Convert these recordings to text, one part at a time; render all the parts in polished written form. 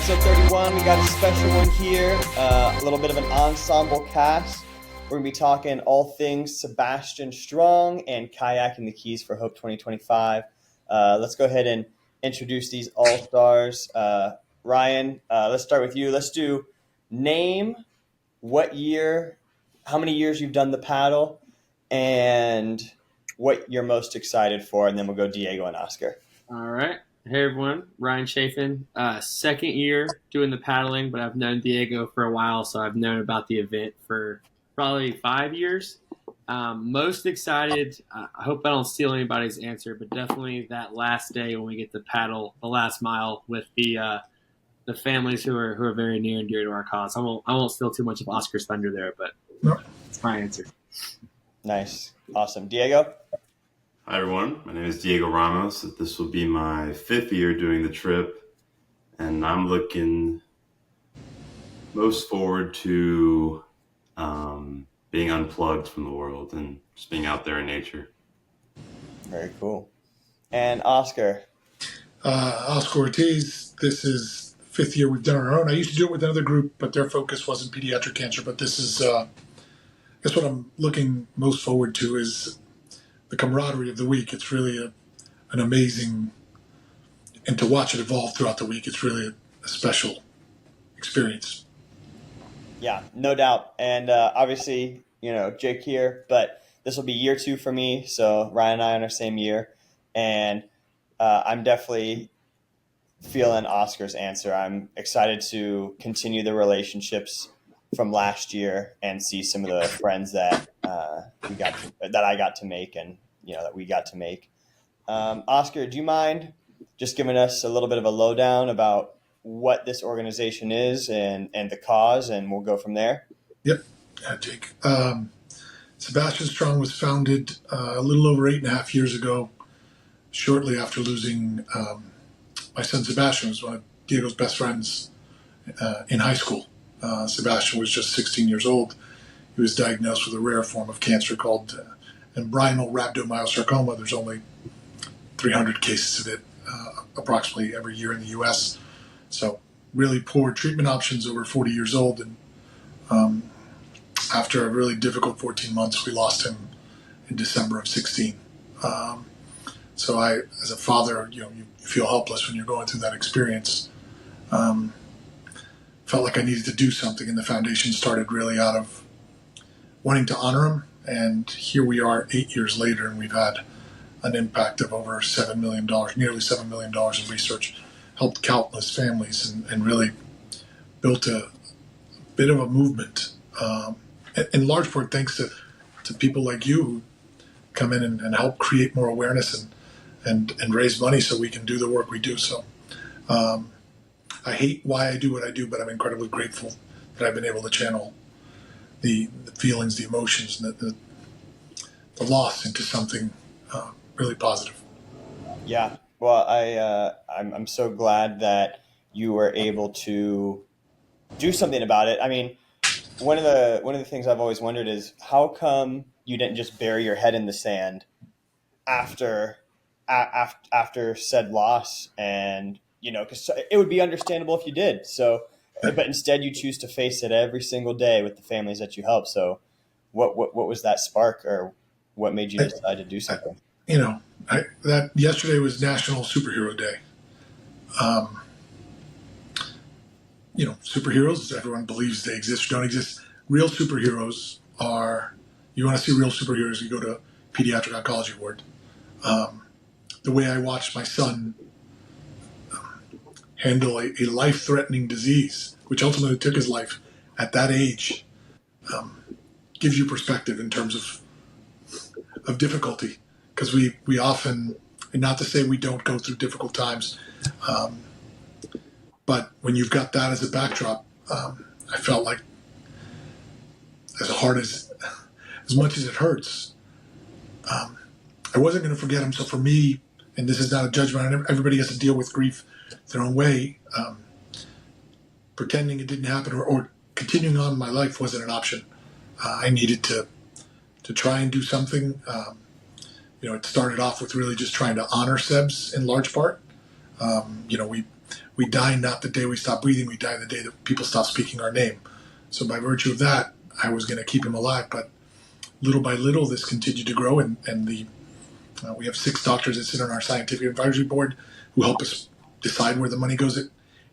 episode 31. We got a special one here, a little bit of an ensemble cast. We're going to be talking all things Sebastian Strong and Kayaking the Keys for Hope 2025. Let's go ahead and introduce these all-stars. Ryan, let's start with you. Let's do name, what year, how many years you've done the paddle, and what you're most excited for, and then we'll go Diego and Oscar. All right. Hey, everyone. Ryan Chaffin. Second year doing the paddling, but I've known Diego for a while, so I've known about the event for probably 5 years. Most excited, I hope I don't steal anybody's answer, but definitely that last day when we get to paddle the last mile with the families who are very near and dear to our cause. I won't steal too much of Oscar's thunder there, but that's my answer. Nice. Awesome. Diego? Hi, everyone. My name is Diego Ramos. This will be my 5th year doing the trip, and I'm looking most forward to being unplugged from the world and just being out there in nature. Very cool. And Oscar? Oscar Ortiz. This is the 5th year we've done our own. I used to do it with another group, but their focus wasn't pediatric cancer. But this is, I guess what I'm looking most forward to is the camaraderie of the week. It's really an amazing, and to watch it evolve throughout the week, it's really a special experience. Yeah, no doubt. And obviously, Jake here, but this will be year 2 for me. So Ryan and I are in our same year. And I'm definitely feeling Oscar's answer. I'm excited to continue the relationships from last year and see some of the friends that I got to make and that we got to make. Oscar, do you mind just giving us a little bit of a lowdown about what this organization is and the cause, and we'll go from there? Yep, Jake. Sebastian Strong was founded a little over 8.5 years ago, shortly after losing my son Sebastian, was one of Diego's best friends in high school. Sebastian was just 16 years old. He was diagnosed with a rare form of cancer called embryonal rhabdomyosarcoma. There's only 300 cases of it approximately every year in the U.S. So really poor treatment options, over 40 years old. And after a really difficult 14 months, we lost him in December of 16. So I, as a father, you feel helpless when you're going through that experience. Felt like I needed to do something, and the foundation started really out of wanting to honor him. And here we are 8 years later, and we've had an impact of over $7 million, nearly $7 million in research, helped countless families, and really built a bit of a movement. In large part thanks to people like you who come in and help create more awareness and raise money so we can do the work we do. So I hate why I do what I do, but I'm incredibly grateful that I've been able to channel the feelings, the emotions, and the loss into something really positive. Yeah. Well, I'm so glad that you were able to do something about it. I mean, one of the things I've always wondered is how come you didn't just bury your head in the sand after said loss, and because it would be understandable if you did. So, but instead you choose to face it every single day with the families that you help. So, what was that spark, or what made you decide to do something? That yesterday was National Superhero Day. Superheroes, everyone believes they exist or don't exist. Real superheroes are, you want to see real superheroes, you go to Pediatric Oncology Ward. The way I watched my son handle a life-threatening disease, which ultimately took his life at that age, gives you perspective in terms of difficulty. Because we often, and not to say we don't go through difficult times, but when you've got that as a backdrop, I felt like as much as it hurts, I wasn't going to forget him. So for me, and this is not a judgment, everybody has to deal with grief their own way. Pretending it didn't happen or continuing on in my life wasn't an option. I needed to try and do something. It started off with really just trying to honor Sebs in large part. we die not the day we stop breathing, we die the day that people stop speaking our name. So by virtue of that, I was going to keep him alive. But little by little, this continued to grow, and we have 6 doctors that sit on our scientific advisory board who help us decide where the money goes.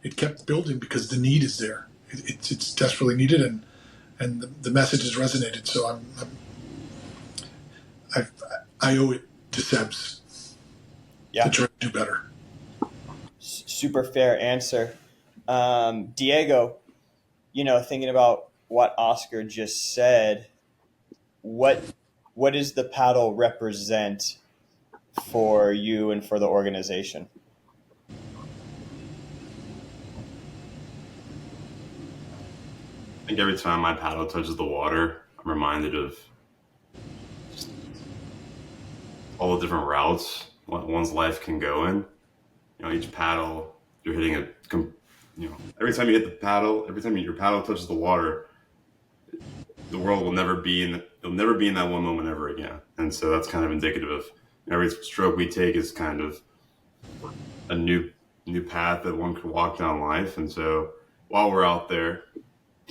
It kept building because the need is there. It's desperately needed, and the message has resonated. So I owe it to Sebs to try to do better. Super fair answer. Diego, thinking about what Oscar just said, what does the paddle represent for you and for the organization? I think every time my paddle touches the water, I'm reminded of just all the different routes one's life can go in. Each paddle, you're hitting every time you hit the paddle, every time your paddle touches the water, the world will never be in that one moment ever again. And so that's kind of indicative of every stroke we take is kind of a new path that one could walk down life. And so while we're out there,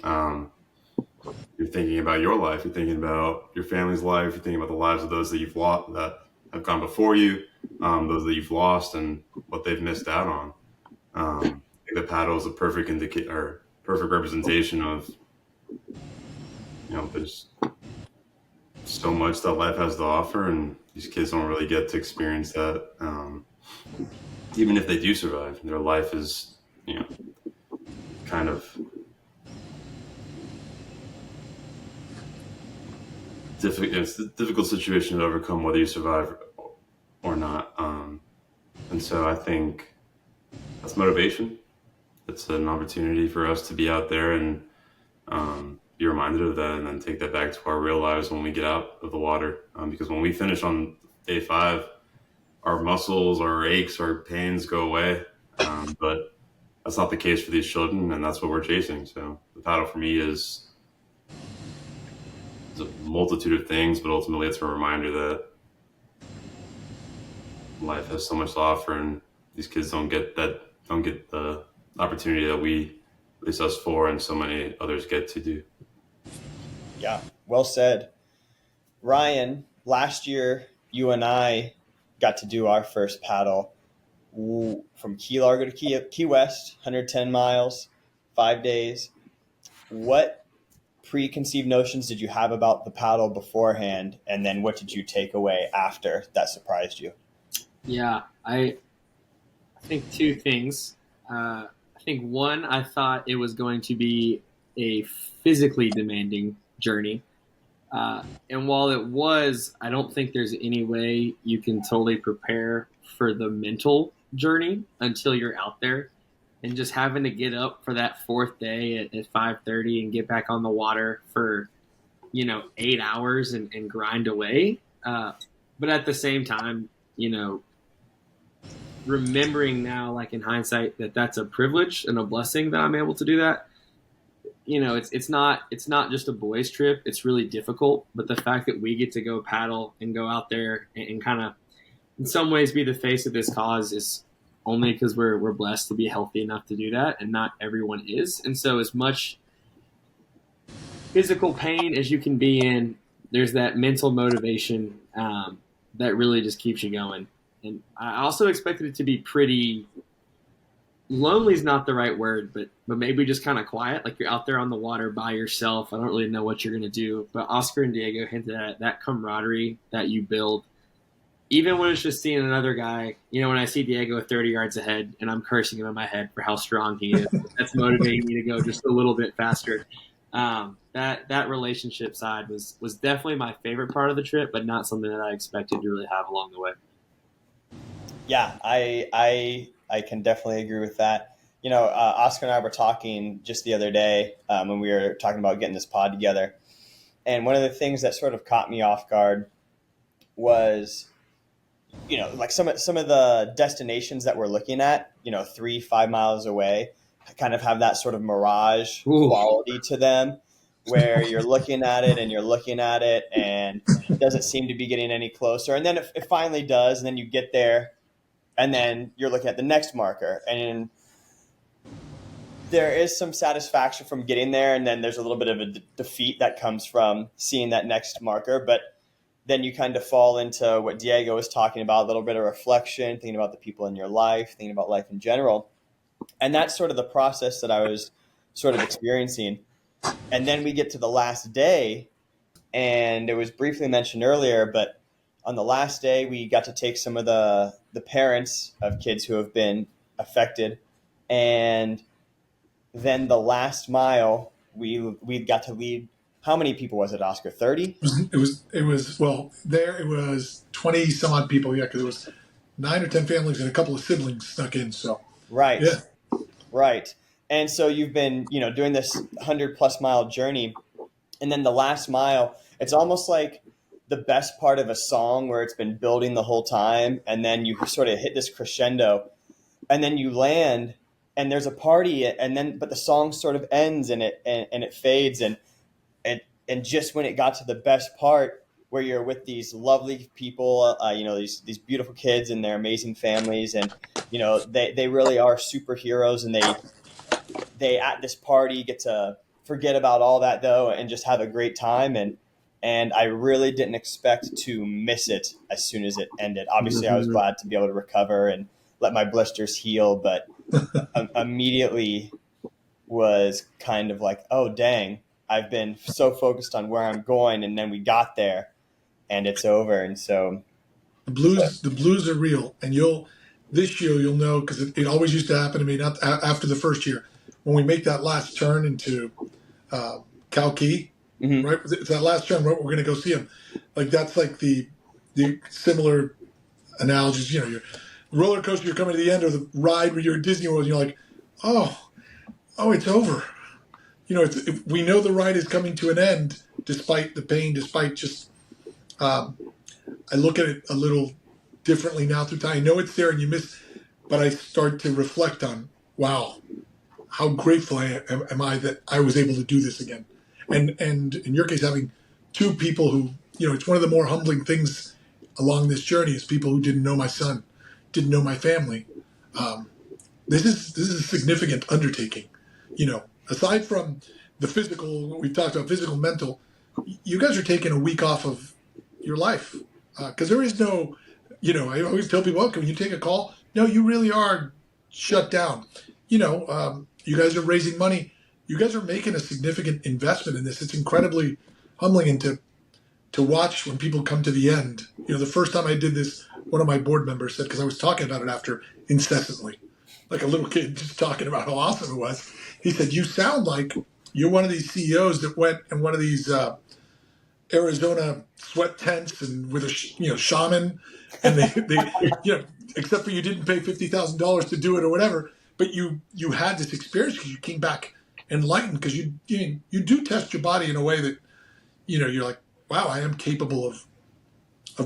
you're thinking about your life, you're thinking about your family's life, you're thinking about the lives of those that you've lost, that have gone before you, those that you've lost and what they've missed out on. I think the paddle is a perfect perfect representation of, there's so much that life has to offer, and these kids don't really get to experience that. Even if they do survive, their life is, kind of it's a difficult situation to overcome, whether you survive or not. And so I think that's motivation. It's an opportunity for us to be out there and be reminded of that, and then take that back to our real lives when we get out of the water. Because when we finish on day 5, our muscles, our aches, our pains go away. But that's not the case for these children, and that's what we're chasing. So the paddle for me is a multitude of things, but ultimately it's a reminder that life has so much to offer, and these kids don't get the opportunity that we, at least us 4 and so many others, get to do. Yeah, well said. Ryan, last year you and I got to do our first paddle from Key Largo to Key West, 110 miles, 5 days. What preconceived notions did you have about the paddle beforehand, and then what did you take away after that surprised you? Yeah, I think 2 things. I think 1, I thought it was going to be a physically demanding journey. And while it was, I don't think there's any way you can totally prepare for the mental journey until you're out there. And just having to get up for that 4th day at 5:30 and get back on the water for 8 hours and grind away. But at the same time, remembering now, like in hindsight, that's a privilege and a blessing that I'm able to do that. It's not just a boys' trip. It's really difficult, but the fact that we get to go paddle and go out there and kind of, in some ways, be the face of this cause is only because we're blessed to be healthy enough to do that, and not everyone is. And so, as much physical pain as you can be in, there's that mental motivation that really just keeps you going. And I also expected it to be pretty lonely is not the right word, but maybe just kind of quiet. Like you're out there on the water by yourself. I don't really know what you're going to do. But Oscar and Diego hinted at that camaraderie that you build. Even when it's just seeing another guy, when I see Diego 30 yards ahead and I'm cursing him in my head for how strong he is, that's motivating me to go just a little bit faster. That relationship side was definitely my favorite part of the trip, but not something that I expected to really have along the way. Yeah, I can definitely agree with that. Oscar and I were talking just the other day when we were talking about getting this pod together. And one of the things that sort of caught me off guard was, like some of the destinations that we're looking at, 3-5 miles away, kind of have that sort of mirage quality to them, where you're looking at it and it doesn't seem to be getting any closer. And then it finally does. And then you get there, and then you're looking at the next marker, and there is some satisfaction from getting there, and then there's a little bit of a defeat that comes from seeing that next marker. But then you kind of fall into what Diego was talking about, a little bit of reflection, thinking about the people in your life, thinking about life in general. And that's sort of the process that I was sort of experiencing. And then we get to the last day, and it was briefly mentioned earlier, but on the last day, we got to take some of the parents of kids who have been affected, and then the last mile, we got to lead. How many people was it, Oscar? 30? It was 20 some odd people. Yeah, because it was 9 or 10 families and a couple of siblings snuck in. So Right, yeah, right. And so you've been, doing this 100+ mile journey, and then the last mile, it's almost like the best part of a song where it's been building the whole time, and then you sort of hit this crescendo, and then you land, and there's a party, but the song sort of ends, and it fades, and just when it got to the best part where you're with these lovely people, these beautiful kids and their amazing families, and they really are superheroes, and they at this party get to forget about all that though and just have a great time, and I really didn't expect to miss it as soon as it ended. Obviously, I was glad to be able to recover and let my blisters heal, but immediately was kind of like, oh dang, I've been so focused on where I'm going, and then we got there and it's over. And so the blues are real, and this year you'll know, because it always used to happen to me. Not after the first year, when we make that last turn into Kayaking, right? It's that last turn, right? We're going to go see him. Like that's like the similar analogies. Your roller coaster, you're coming to the end, or the ride where you're at Disney World, and you're like, oh, it's over. We know the ride is coming to an end, despite the pain, despite just. I look at it a little differently now through time. I know it's there and you miss, but I start to reflect on, wow, how grateful am I that I was able to do this again. And in your case, having two people who, it's one of the more humbling things along this journey is people who didn't know my son, didn't know my family. This is a significant undertaking. Aside from the physical, we've talked about physical, mental, you guys are taking a week off of your life. Because there is no, I always tell people, can you take a call? No, you really are shut down. You guys are raising money. You guys are making a significant investment in this. It's incredibly humbling, and to watch when people come to the end. The first time I did this, one of my board members said, because I was talking about it after incessantly, like a little kid just talking about how awesome it was. He said, you sound like you're one of these CEOs that went in one of these Arizona sweat tents and with a shaman, and they except for you didn't pay $50,000 to do it or whatever, but you had this experience because you came back enlightened, because you do test your body in a way that you're like, wow, I am capable of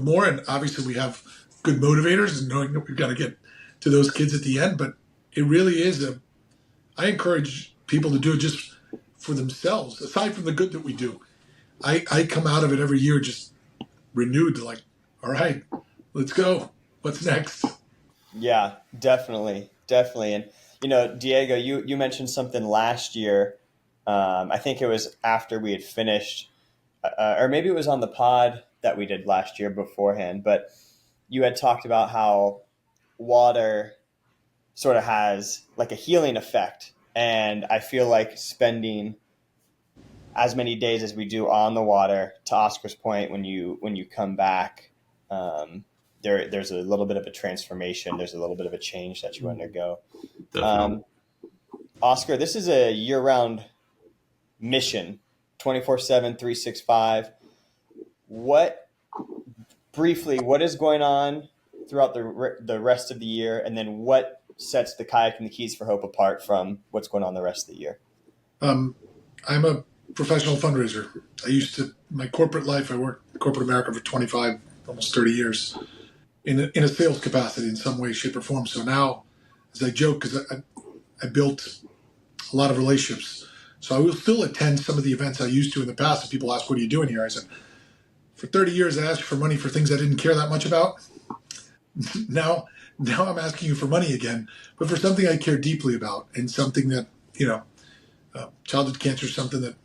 more. And obviously we have good motivators and knowing that we've got to get to those kids at the end, but it really is I encourage people to do it just for themselves, aside from the good that we do. I come out of it every year just renewed, to like, all right, let's go. What's next? Yeah, definitely. And Diego, you mentioned something last year. I think it was after we had finished, or maybe it was on the pod that we did last year beforehand. But you had talked about how water sort of has like a healing effect, and I feel like spending as many days as we do on the water, to Oscar's point, when you come back, there's a little bit of a transformation. There's a little bit of a change that you undergo. Oscar, this is a year-round mission, 24/7, 365. What is going on throughout the rest of the year, and then what sets the Kayaking the Keys for Hope apart from what's going on the rest of the year? I'm a professional fundraiser. My corporate life, I worked in corporate America for 25, almost 30 years in a sales capacity in some way, shape, or form. So now, as I joke, because I built a lot of relationships, so I will still attend some of the events I used to in the past. If people ask, what are you doing here? I said, for 30 years, I asked for money for things I didn't care that much about. Now I'm asking you for money again, but for something I care deeply about, and something that, childhood cancer is something that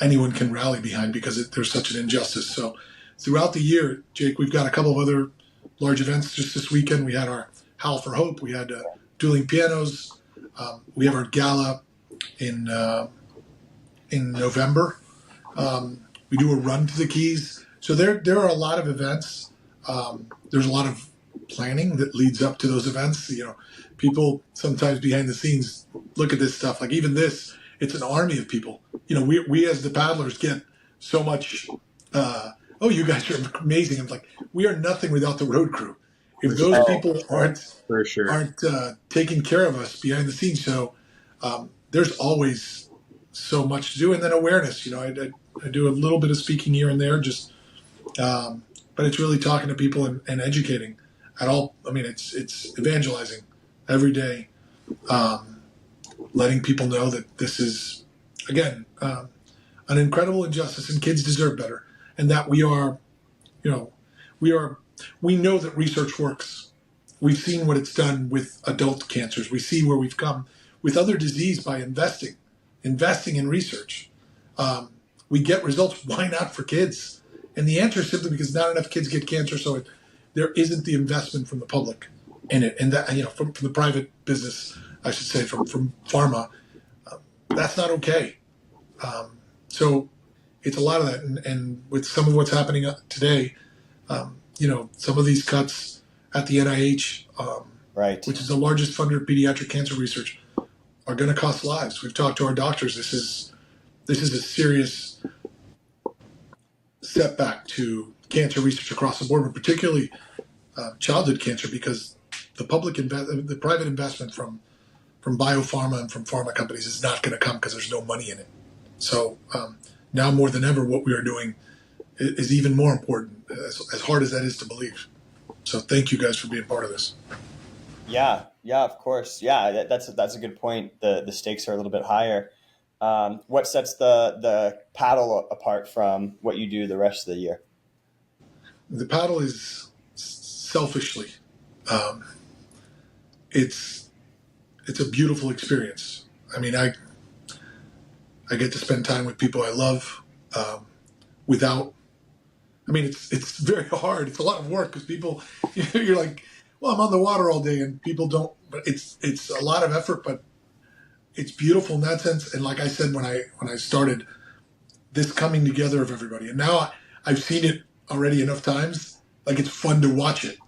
anyone can rally behind because there's such an injustice. So throughout the year, Jake, we've got a couple of other large events. Just this weekend, we had our Howl for Hope. We had dueling pianos. We have our gala in November. We do a run to the Keys. So there are a lot of events. There's a lot of planning that leads up to those events. People sometimes behind the scenes look at this stuff. Like even this, it's an army of people. We as the paddlers get so much. Oh, you guys are amazing. I'm like, we are nothing without the road crew. If those people aren't For sure. aren't taking care of us behind the scenes, so there's always so much to do. And then awareness. I do a little bit of speaking here and there, just but it's really talking to people and educating at all. I mean, it's evangelizing every day, letting people know that this is again an incredible injustice, and kids deserve better, and that we know that research works. We've seen what it's done with adult cancers. We see where we've come with other disease by investing in research. We get results. Why not for kids? And the answer is simply because not enough kids get cancer, so there isn't the investment from the public in it, and that from the private business, I should say, from pharma. That's not okay. So it's a lot of that, and with some of what's happening today, some of these cuts at the NIH, Right. which is the largest funder of pediatric cancer research, are going to cost lives. We've talked to our doctors. This is a serious setback to cancer research across the board, but particularly childhood cancer, because the private investment from biopharma and from pharma companies is not going to come because there's no money in it. So now more than ever, what we are doing is even more important, as hard as that is to believe. So thank you guys for being part of this. Yeah, of course. Yeah, that's a good point. The stakes are a little bit higher. What sets the paddle apart from what you do the rest of the year? The paddle is selfishly, it's a beautiful experience. I mean, I get to spend time with people I love without. I mean, it's very hard. It's a lot of work because people, you're like, well, I'm on the water all day, and people don't. But it's a lot of effort, but it's beautiful in that sense. And like I said when I started, this coming together of everybody, and now I've seen it already enough times. Like it's fun to watch it.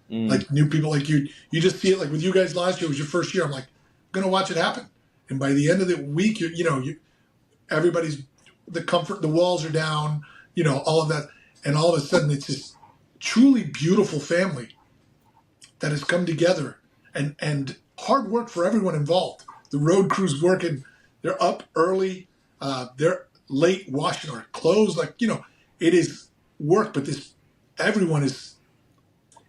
Like new people, like you just see it. Like with you guys last year, it was your first year. I'm like, I'm gonna watch it happen. And by the end of the week, everybody's the comfort, the walls are down, all of that. And all of a sudden, it's this truly beautiful family that has come together, and hard work for everyone involved. The road crew's working; they're up early, they're late washing our clothes. It is work, but everyone is.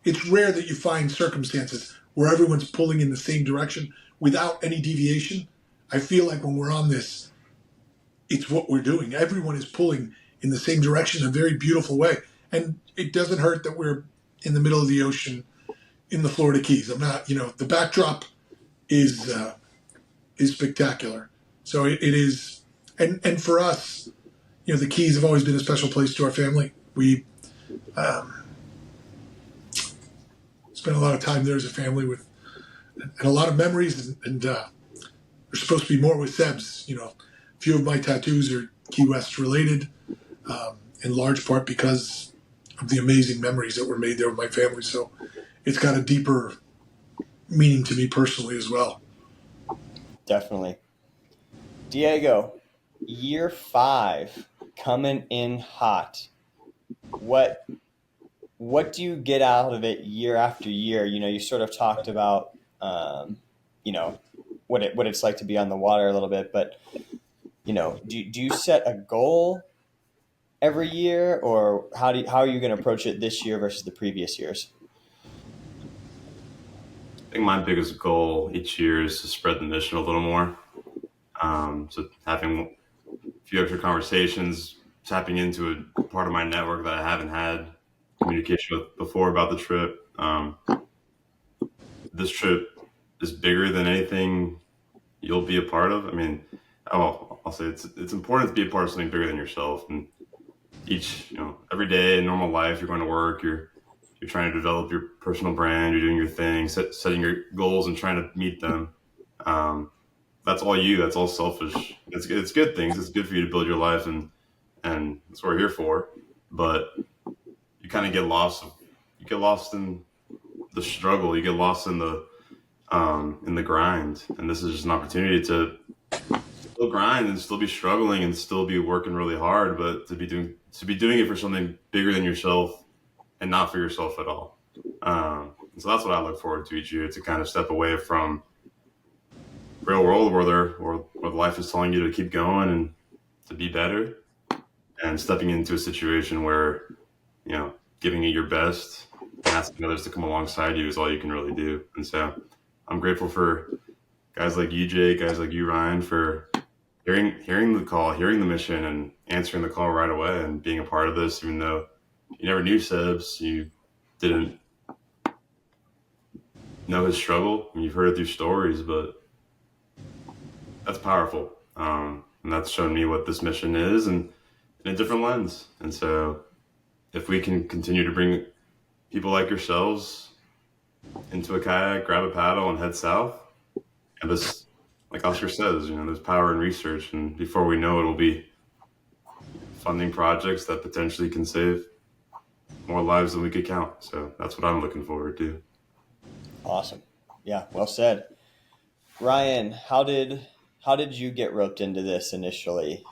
It's rare that you find circumstances where everyone's pulling in the same direction without any deviation. I feel like when we're on this, it's what we're doing. Everyone is pulling in the same direction in a very beautiful way. And it doesn't hurt that we're in the middle of the ocean in the Florida Keys. I'm not, the backdrop is spectacular. So it is, and for us, the Keys have always been a special place to our family. We spent a lot of time there as a family and a lot of memories, and there's supposed to be more with Seb's. A few of my tattoos are Key West related, in large part because of the amazing memories that were made there with my family. So it's got a deeper meaning to me personally as well. Definitely. Diego, year 5 coming in hot. What do you get out of it year after year? You sort of talked about what it's like to be on the water a little bit, but do you set a goal every year, or how are you going to approach it this year versus the previous years? I think my biggest goal each year is to spread the mission a little more. So having a few extra conversations, tapping into a part of my network that I haven't had communication with before about the trip. This trip is bigger than anything you'll be a part of. I mean, I'll say it's important to be a part of something bigger than yourself. And every day in normal life, you're going to work, you're trying to develop your personal brand, you're doing your thing, setting your goals and trying to meet them. Um, that's all you. That's all selfish. It's good things. It's good for you to build your life, and that's what we're here for. But you kind of get lost. You get lost in the struggle. You get lost in the grind. And this is just an opportunity to still grind and still be struggling and still be working really hard, but to be doing it for something bigger than yourself and not for yourself at all. So that's what I look forward to each year, to kind of step away from real world where life is telling you to keep going and to be better, and stepping into a situation where, giving it your best and asking others to come alongside you is all you can really do. And so I'm grateful for guys like you, Jake, guys like you, Ryan, for hearing the call, hearing the mission, and answering the call right away and being a part of this, even though you never knew Sebs, you didn't know his struggle, and you've heard it through stories, but that's powerful. And that's shown me what this mission is, and in a different lens. And so if we can continue to bring people like yourselves into a kayak, grab a paddle, and head south, and this, like Oscar says, there's power in research, and before we know it, it'll be funding projects that potentially can save more lives than we could count. So that's what I'm looking forward to. Awesome. Yeah, well said. Ryan, how did you get roped into this initially?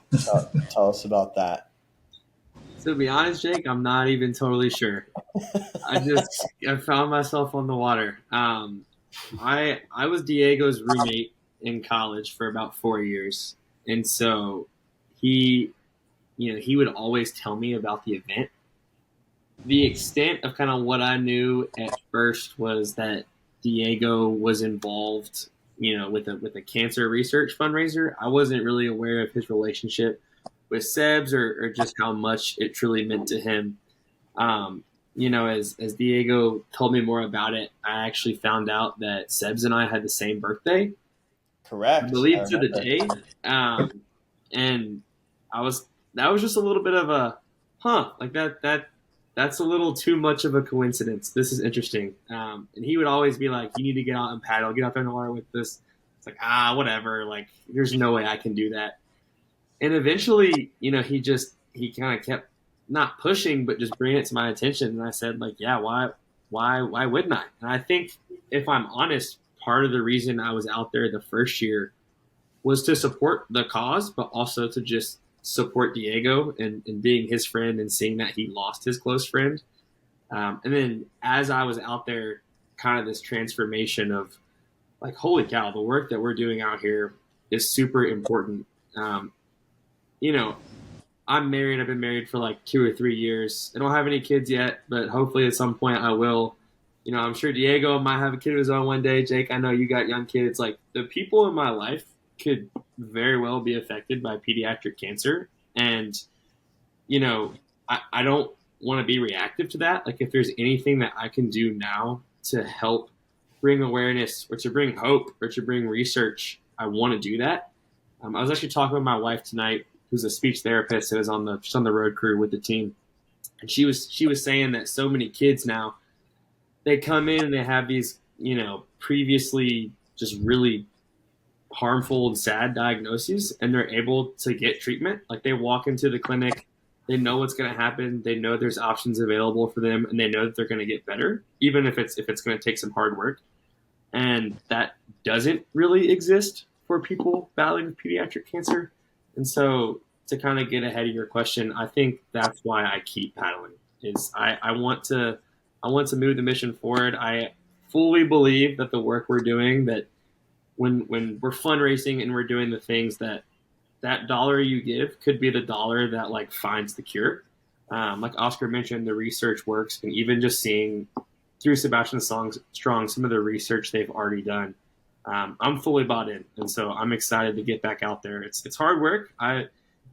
Tell us about that. To be honest, Jake, I'm not even totally sure. I found myself on the water. I was Diego's roommate in college for about 4 years, and so he would always tell me about the event. The extent of kind of what I knew at first was that Diego was involved, with a cancer research fundraiser. I wasn't really aware of his relationship with Sebs, or just how much it truly meant to him. As Diego told me more about it, I actually found out that Sebs and I had the same birthday. Correct. I believe to the day. And that was just a little bit of a, like that's a little too much of a coincidence. This is interesting. And he would always be like, you need to get out and paddle, get out there in the water with this. It's like, whatever. Like, there's no way I can do that. And eventually, he kind of kept not pushing, but just bringing it to my attention. And I said, like, yeah, why wouldn't I? And I think, if I'm honest, part of the reason I was out there the first year was to support the cause, but also to just support Diego and being his friend and seeing that he lost his close friend. And then as I was out there, kind of this transformation of like, holy cow, the work that we're doing out here is super important. I'm married. I've been married for like 2 or 3 years. I don't have any kids yet, but hopefully at some point I will. I'm sure Diego might have a kid of his own one day. Jake, I know you got young kids. Like, the people in my life could very well be affected by pediatric cancer. And, I don't want to be reactive to that. Like, if there's anything that I can do now to help bring awareness or to bring hope or to bring research, I want to do that. I was actually talking with my wife tonight, who's a speech therapist and is on the road crew with the team. And she was saying that so many kids now, they come in and they have these, previously just really harmful and sad diagnoses, and they're able to get treatment. Like, they walk into the clinic, they know what's going to happen, they know there's options available for them, and they know that they're going to get better, even if it's going to take some hard work. And that doesn't really exist for people battling with pediatric cancer. And so, to kind of get ahead of your question, I think that's why I keep paddling. Is I want to move the mission forward. I fully believe that the work we're doing, that when we're fundraising and we're doing the things, that dollar you give could be the dollar that like finds the cure. Like Oscar mentioned, the research works, and even just seeing through Sebastian Strong some of the research they've already done, I'm fully bought in, and so I'm excited to get back out there. It's hard work.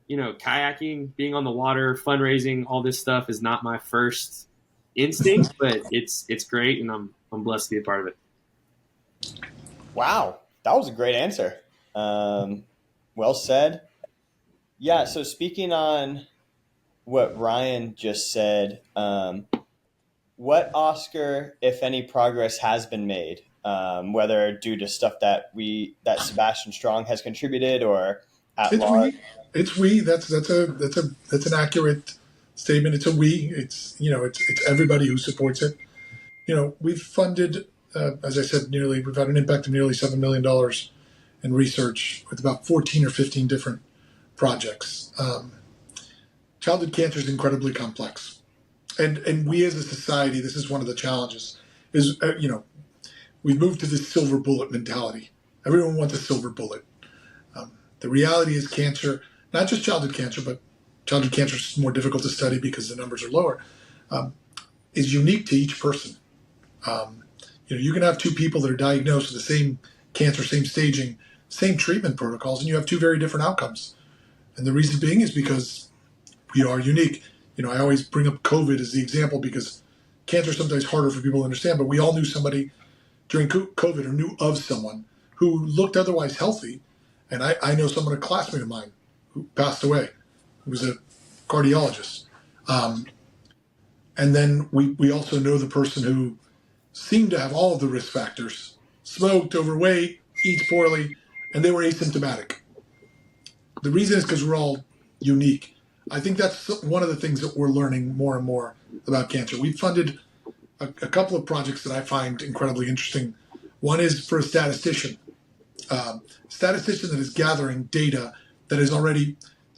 Kayaking, being on the water, fundraising, all this stuff is not my first instinct, but it's great, and I'm blessed to be a part of it. Wow, that was a great answer. Well said. Yeah. So speaking on what Ryan just said, what Oscar, if any, progress has been made, whether due to stuff that Sebastian Strong has contributed or at It's large? we. It's we. That's an accurate statement. It's a we. It's everybody who supports it. We've funded, as I said, we've had an impact of nearly $7 million in research with about 14 or 15 different projects. Childhood cancer is incredibly complex, and we as a society, this is one of the challenges. Is we've moved to this silver bullet mentality. Everyone wants a silver bullet. The reality is cancer, not just childhood cancer, but childhood cancer is more difficult to study because the numbers are lower, is unique to each person. You can have two people that are diagnosed with the same cancer, same staging, same treatment protocols, and you have two very different outcomes. And the reason being is because we are unique. I always bring up COVID as the example because cancer is sometimes harder for people to understand, but we all knew somebody during COVID or knew of someone who looked otherwise healthy. And I know someone, a classmate of mine, who passed away, who was a cardiologist. And then we also know the person who seemed to have all of the risk factors, smoked, overweight, eats poorly, and they were asymptomatic. The reason is because we're all unique. I think that's one of the things that we're learning more and more about cancer. We've funded a couple of projects that I find incredibly interesting. One is for a statistician that is gathering data that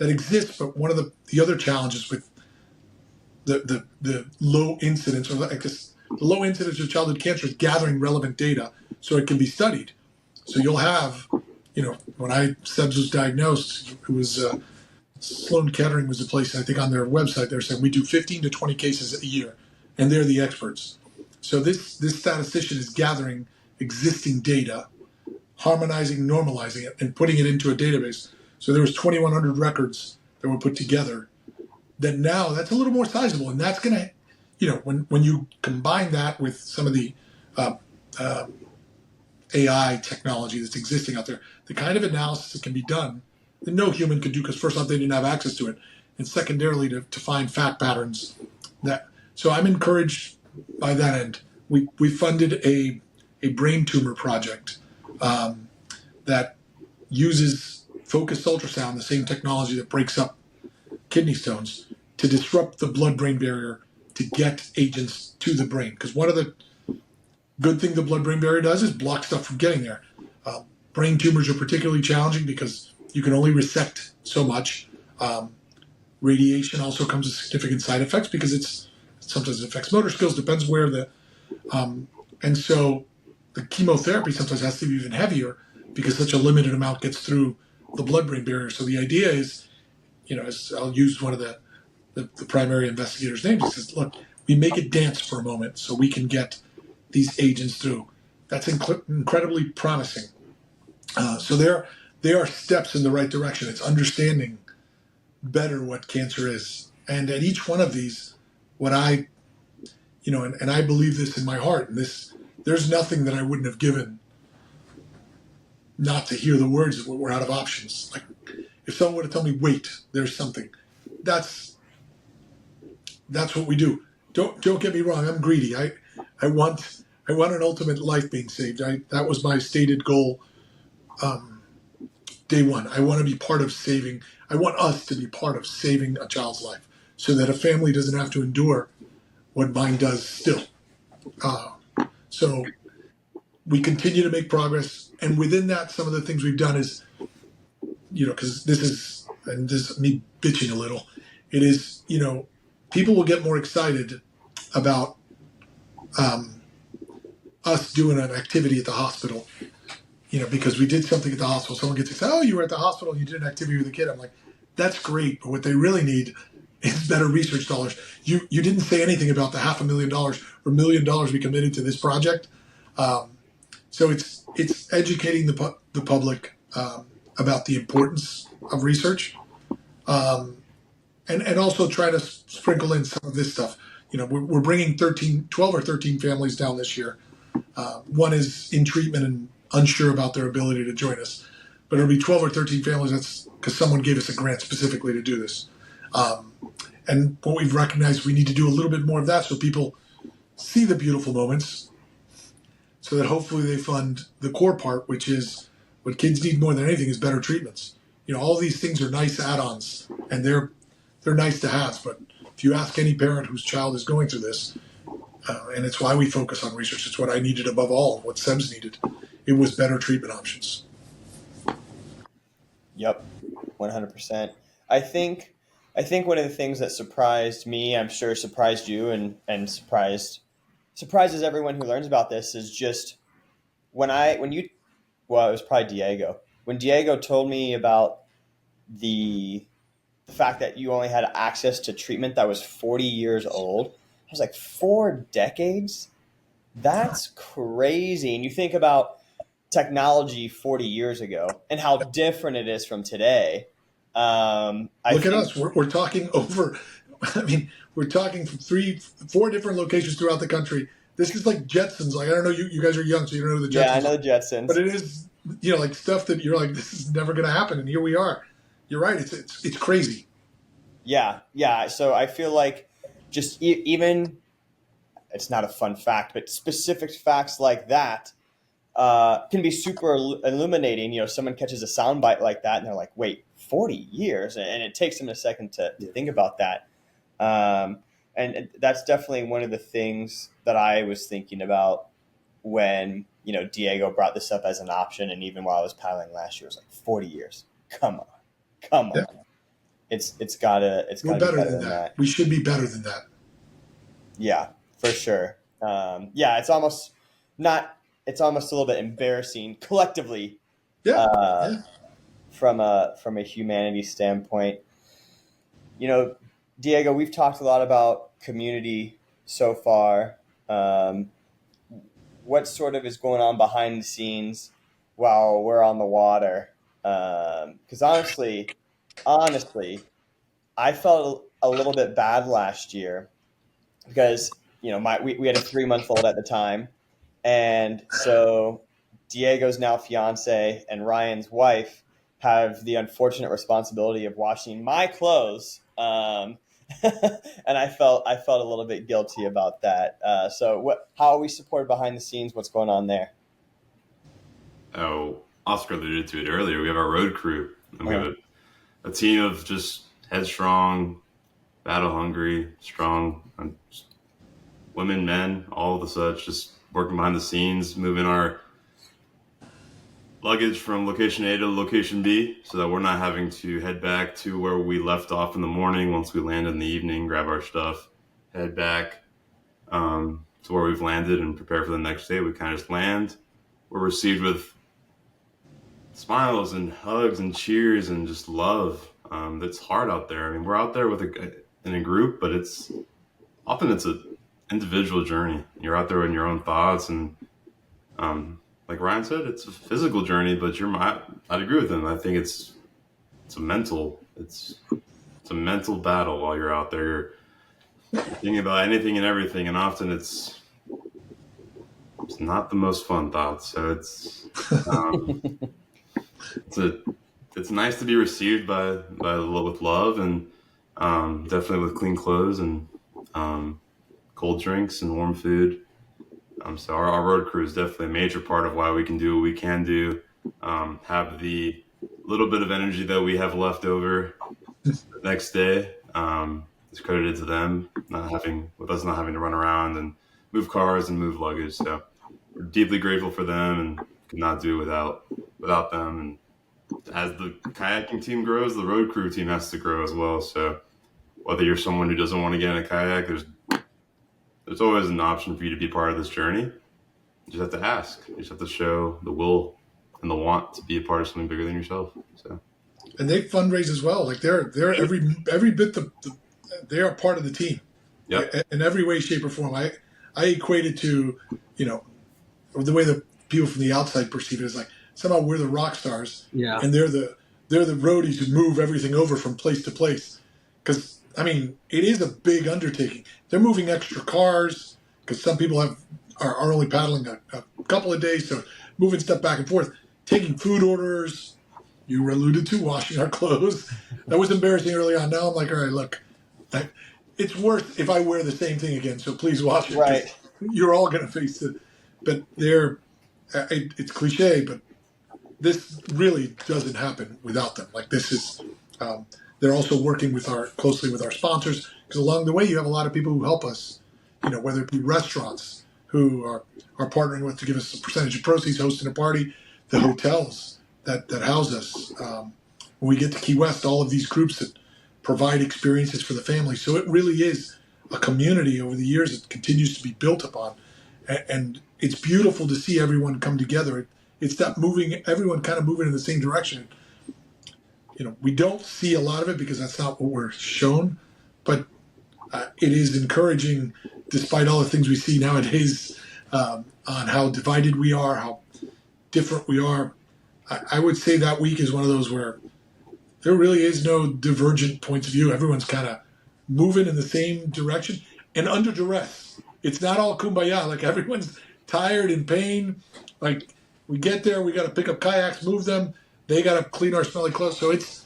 exists, but one of the other challenges with the low incidence, or I guess the low incidence of childhood cancer, is gathering relevant data so it can be studied. So you'll have, when Sebs was diagnosed, it was Sloan Kettering was the place, I think on their website, they're saying we do 15 to 20 cases a year, and they're the experts. So this statistician is gathering existing data, harmonizing, normalizing it, and putting it into a database. So there was 2,100 records that were put together. That now that's a little more sizable, and that's going to, when you combine that with some of the AI technology that's existing out there, the kind of analysis that can be done that no human could do, because first off, they didn't have access to it, and secondarily to find fact patterns. So I'm encouraged by that end. We funded a brain tumor project that uses focused ultrasound, the same technology that breaks up kidney stones, to disrupt the blood-brain barrier to get agents to the brain. Because one of the good things the blood-brain barrier does is block stuff from getting there. Brain tumors are particularly challenging because you can only resect so much. Radiation also comes with significant side effects because sometimes it affects motor skills, depends where and so the chemotherapy sometimes has to be even heavier because such a limited amount gets through the blood-brain barrier. So the idea is, I'll use one of the primary investigators' names. He says, look, we make it dance for a moment so we can get these agents through. That's incredibly promising. So there are steps in the right direction. It's understanding better what cancer is. And at each one of these, what I believe this in my heart, and there's nothing that I wouldn't have given not to hear the words that we're out of options. Like, if someone would have told me, wait, there's something, that's what we do. Don't get me wrong. I'm greedy. I want an ultimate life being saved. That was my stated goal. Day one, I want to be part of saving. I want us to be part of saving a child's life so that a family doesn't have to endure what mine does still. So we continue to make progress. And within that, some of the things we've done is, because this is me bitching a little, it is, people will get more excited about us doing an activity at the hospital, because we did something at the hospital. Someone gets excited, oh, you were at the hospital and you did an activity with a kid. I'm like, that's great, but what they really need is better research dollars. You didn't say anything about the $500,000 or $1 million we committed to this project. So it's educating the public about the importance of research, and also try to sprinkle in some of this stuff. We're bringing 12 or 13 families down this year. One is in treatment and unsure about their ability to join us. but it'll be 12 or 13 families. That's because someone gave us a grant specifically to do this. And what we've recognized, we need to do a little bit more of that so people see the beautiful moments, so that hopefully they fund the core part, which is what kids need more than anything is better treatments. All these things are nice add-ons, and they're nice to have. But if you ask any parent whose child is going through this, and it's why we focus on research, it's what I needed above all, what Seb's needed. It was better treatment options. Yep, 100%. I think one of the things that surprised me, I'm sure surprised you, and surprises everyone who learns about this, is just it was probably Diego. When Diego told me about the fact that you only had access to treatment that was 40 years old, I was like, 4 decades? That's crazy. And you think about technology 40 years ago and how different it is from today. Look at us. We're talking over. I mean, we're talking from 4 different locations throughout the country. This is like Jetsons. Like, I don't know, you guys are young, so you don't know the Jetsons. Yeah, I know the Jetsons. But it is, like stuff that you're like, this is never going to happen, and here we are. You're right. It's crazy. Yeah. So I feel like just even, it's not a fun fact, but specific facts like that can be super illuminating. Someone catches a soundbite like that, and they're like, "Wait, 40 years," and it takes them a second to think about that. And that's definitely one of the things that I was thinking about when Diego brought this up as an option, and even while I was paddling last year, it was like 40 years. Come on. Yeah. It's gotta be better than that. We should be better than that. Yeah, for sure. It's almost a little bit embarrassing collectively. Yeah. From a humanity standpoint. Diego, we've talked a lot about community so far. What sort of is going on behind the scenes while we're on the water? Because honestly, I felt a little bit bad last year because we had a 3-month-old at the time, and so Diego's now fiance and Ryan's wife have the unfortunate responsibility of washing my clothes, and I felt a little bit guilty about that. So how are we supported behind the scenes? What's going on there? Oh, Oscar alluded to it earlier. We have our road crew, and we have a team of just headstrong, battle-hungry, strong women, men, all of the such, just working behind the scenes, moving our luggage from location A to location B so that we're not having to head back to where we left off in the morning. Once we land in the evening, grab our stuff, head back to where we've landed and prepare for the next day. We kind of just land. We're received with smiles and hugs and cheers and just love. That's hard out there. I mean, we're out there in a group, but often it's an individual journey. You're out there in your own thoughts, and like Ryan said, it's a physical journey, but I'd agree with him. I think it's a mental battle while you're out there. You're thinking about anything and everything, and often it's not the most fun thoughts. So it's nice to be received with love, and definitely with clean clothes and cold drinks and warm food. So our road crew is definitely a major part of why we can do what we can do. Have the little bit of energy that we have left over the next day. It's credited to them, not having to run around and move cars and move luggage. So we're deeply grateful for them, and could not do it without them. And as the kayaking team grows, the road crew team has to grow as well. So whether you're someone who doesn't want to get in a kayak, there's always an option for you to be part of this journey. You just have to ask. You just have to show the will and the want to be a part of something bigger than yourself. So, and they fundraise as well. Like they're every bit they are part of the team. Yep. In every way, shape, or form. I equate it to the way the people from the outside perceive it is like somehow we're the rock stars, and they're the roadies who move everything over from place to place. Because I mean, it is a big undertaking. They're moving extra cars because some people are only paddling a couple of days, so moving stuff back and forth, taking food orders, you alluded to washing our clothes. That was embarrassing early on. Now I'm like, all right, look, it's worse if I wear the same thing again. So please wash it because Right. you're all going to face it. But it's cliche, but this really doesn't happen without them. Like this is, they're also working closely with our sponsors because along the way you have a lot of people who help us. Whether it be restaurants who are partnering with to give us a percentage of proceeds, hosting a party, the hotels that house us. When we get to Key West, all of these groups that provide experiences for the family. So it really is a community over the years that continues to be built upon, and it's beautiful to see everyone come together. It's that everyone kind of moving in the same direction. We don't see a lot of it because that's not what we're shown, but it is encouraging, despite all the things we see nowadays, on how divided we are, how different we are. I would say that week is one of those where there really is no divergent points of view. Everyone's kind of moving in the same direction and under duress. It's not all kumbaya. Like everyone's tired, in pain. Like we get there, we got to pick up kayaks, move them. They got to clean our smelly clothes. So it's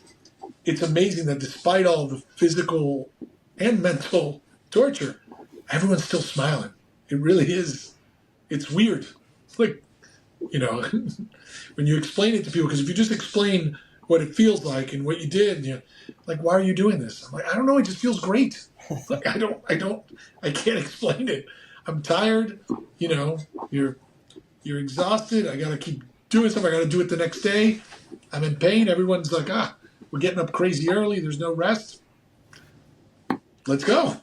amazing that despite all the physical and mental torture, everyone's still smiling. It really is. It's weird. It's like, when you explain it to people, because if you just explain what it feels like and what you did, you're like, why are you doing this? I'm like, I don't know. It just feels great. Like, I can't explain it. I'm tired. You're exhausted. I got to keep doing stuff. I got to do it the next day. I'm in pain. Everyone's like, we're getting up crazy early. There's no rest. Let's go.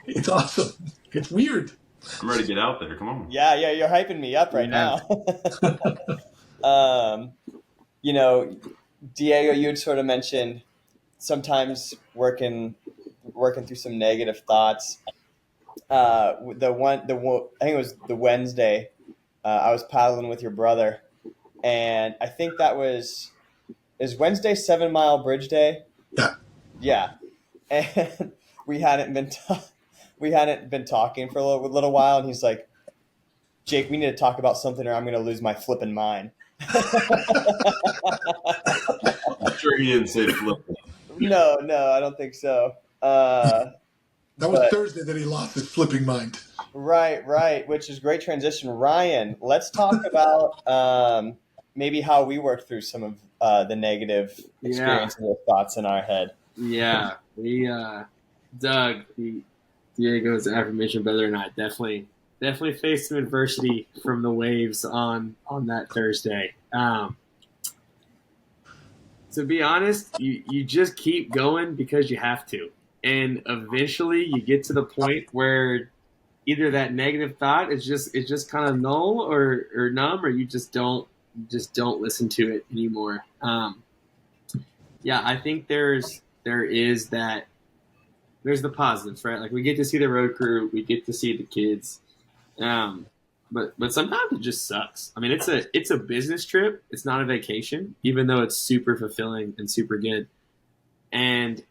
It's awesome. It's weird. I'm ready to get out there. Come on. Yeah, you're hyping me up right now. Diego, you had sort of mentioned sometimes working through some negative thoughts. I think it was the Wednesday. I was paddling with your brother, and I think is Wednesday 7 Mile Bridge Day. Yeah. Yeah, and we hadn't been talking for a little while, and he's like, Jake, we need to talk about something or I'm going to lose my flipping mind. I'm sure he didn't say flipping. No, I don't think so. That was Thursday that he lost his flipping mind. Right, which is great transition. Ryan, let's talk about maybe how we worked through some of the negative experiences or thoughts in our head. Yeah, Doug, Diego's aforementioned brother, and I definitely faced some adversity from the waves on that Thursday. To be honest, you just keep going because you have to, and eventually you get to the point where either that negative thought is just kind of null or numb, or you just don't listen to it anymore. I think there's the positives, right? Like we get to see the road crew, we get to see the kids, but sometimes it just sucks. I mean, it's a business trip. It's not a vacation, even though it's super fulfilling and super good. And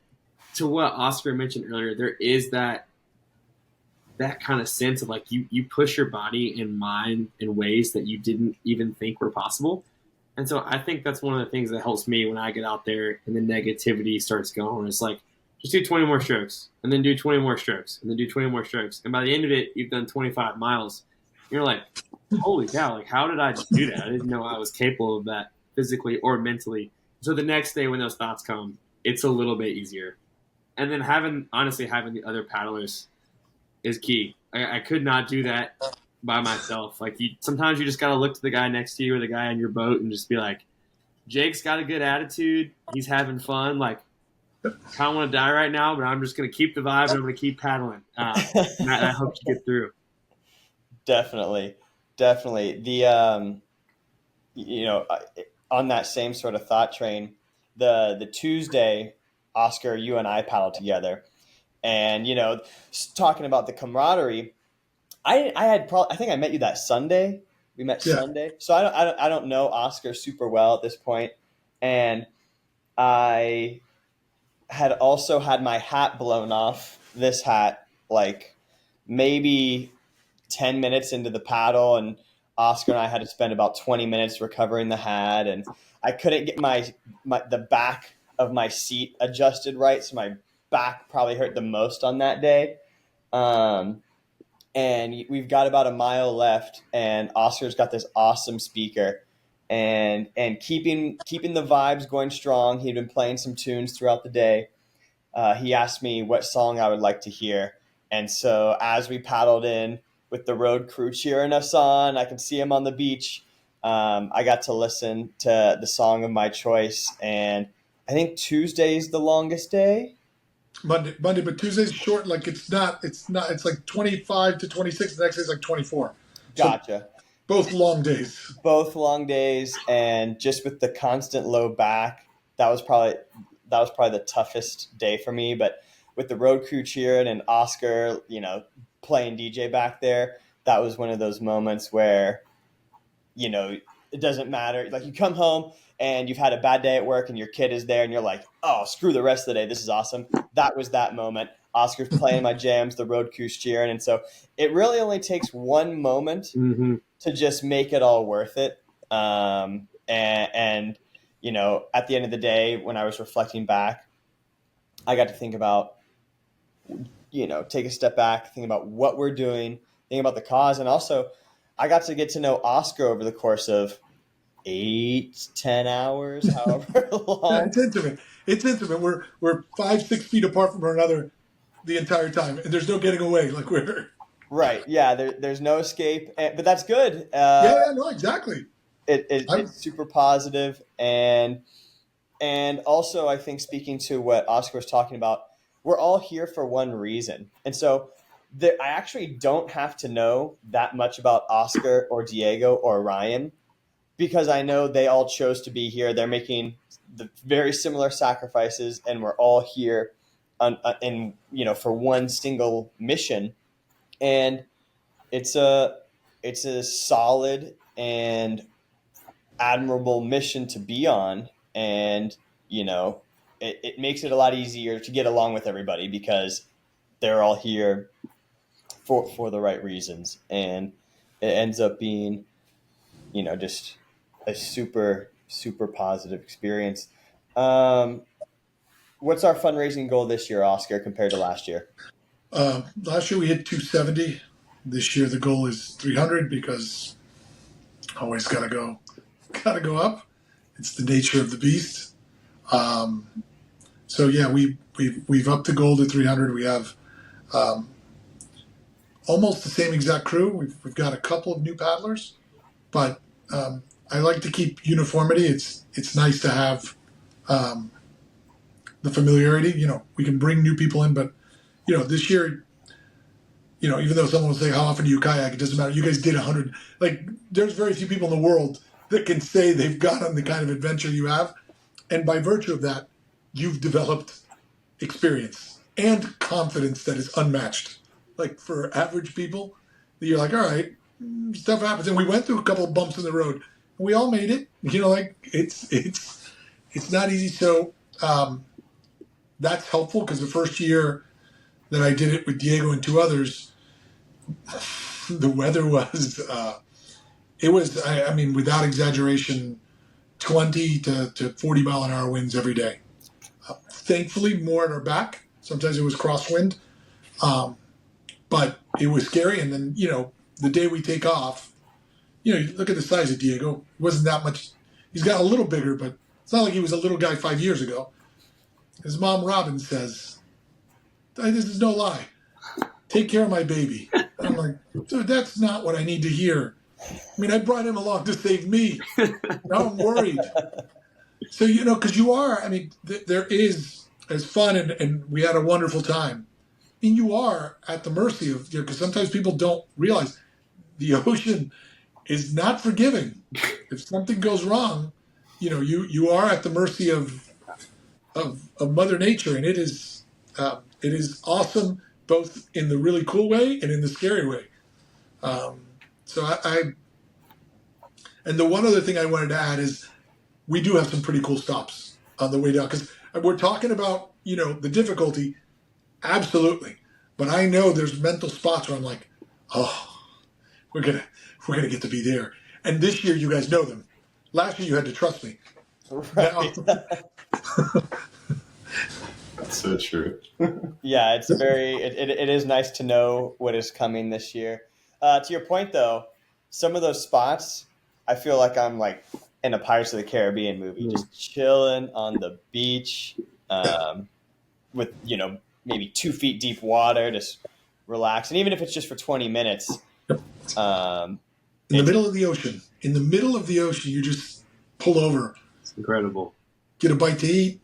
to what Oscar mentioned earlier, there is that kind of sense of like you push your body and mind in ways that you didn't even think were possible. And so I think that's one of the things that helps me when I get out there and the negativity starts going. It's like, just do 20 more strokes and then do 20 more strokes and then do 20 more strokes. And by the end of it, you've done 25 miles. You're like, holy cow, like how did I just do that? I didn't know I was capable of that physically or mentally. So the next day when those thoughts come, it's a little bit easier. And then having the other paddlers is key. I could not do that by myself. Like sometimes you just got to look to the guy next to you or the guy on your boat and just be like, Jake's got a good attitude. He's having fun. Like, I kind of want to die right now, but I'm just going to keep the vibe and I'm going to keep paddling. And I hope you get through. Definitely. The on that same sort of thought train, the Tuesday, Oscar, you and I paddled together, and talking about the camaraderie. I think I met you that Sunday. We met Sunday, so I don't know Oscar super well at this point, and I had also had my hat blown off. This hat, like maybe 10 minutes into the paddle, and Oscar and I had to spend about 20 minutes recovering the hat, and I couldn't get the back of my seat adjusted right, so my back probably hurt the most on that day. And we've got about a mile left, and Oscar's got this awesome speaker, and keeping the vibes going strong. He'd been playing some tunes throughout the day. He asked me what song I would like to hear, and so as we paddled in with the road crew cheering us on, I could see him on the beach. I got to listen to the song of my choice, and I think Tuesday's the longest day. Monday, but Tuesday's short. Like it's not. It's like 25 to 26. The next day's like 24. Gotcha. So both long days. Both long days, and just with the constant low back, that was probably the toughest day for me. But with the road crew cheering and Oscar, playing DJ back there, that was one of those moments where, it doesn't matter. Like you come home and you've had a bad day at work and your kid is there and you're like, oh, screw the rest of the day. This is awesome. That was that moment. Oscar's playing my jams, the road crew's cheering. And so it really only takes one moment to just make it all worth it. And at the end of the day, when I was reflecting back, I got to think about, take a step back, think about what we're doing, think about the cause. And also I got to get to know Oscar over the course of 8-10 hours, however long. Yeah, it's intimate. We're 5-6 feet apart from one another the entire time, and there's no getting away. Like we're right. Yeah, there's no escape, but that's good. No, exactly. It's super positive, and also I think, speaking to what Oscar was talking about, we're all here for one reason, and so I actually don't have to know that much about Oscar or Diego or Ryan, because I know they all chose to be here. They're making the very similar sacrifices, and we're all here for one single mission. And it's a solid and admirable mission to be on. And, it makes it a lot easier to get along with everybody because they're all here for the right reasons. And it ends up being, just a super, super positive experience. What's our fundraising goal this year, Oscar, compared to last year? Last year we hit 270. This year the goal is 300 because always gotta go up. It's the nature of the beast. So yeah, we've upped the goal to 300. We have almost the same exact crew. We've got a couple of new paddlers, but I like to keep uniformity. It's nice to have the familiarity. We can bring new people in, but this year, even though someone will say, how often do you kayak? It doesn't matter. You guys did 100. Like, there's very few people in the world that can say they've gone on the kind of adventure you have. And by virtue of that, you've developed experience and confidence that is unmatched. Like, for average people, you're like, all right, stuff happens. And we went through a couple of bumps in the road. We all made it. It's not easy. So that's helpful because the first year that I did it with Diego and two others, the weather was, without exaggeration, 20 to 40 mile an hour winds every day. Thankfully, more at our back. Sometimes it was crosswind. But it was scary. And then, the day we take off, you look at the size of Diego. He wasn't that much. He's got a little bigger, but it's not like he was a little guy 5 years ago. His mom, Robin, says, this is no lie. Take care of my baby. And I'm like, dude, that's not what I need to hear. I brought him along to save me. Now I'm worried. So, because you are, there is, as fun and we had a wonderful time. And you are at the mercy of, because sometimes people don't realize the ocean is not forgiving. If something goes wrong, you are at the mercy of Mother Nature, and it is awesome both in the really cool way and in the scary way. And the one other thing I wanted to add is we do have some pretty cool stops on the way down, because we're talking about the difficulty, absolutely, but I know there's mental spots where I'm like, oh, we're gonna get to be there. And this year you guys know them. Last year you had to trust me. Right. That's so true. Yeah, it's it is nice to know what is coming this year. To your point, though, some of those spots, I feel like I'm like in a Pirates of the Caribbean movie, Mm. just chilling on the beach, Yeah. with maybe 2 feet deep water, just relax, and even if it's just for 20 minutes, um, In the it's middle of the ocean. In the middle of the ocean, you just pull over, It's incredible. get a bite to eat,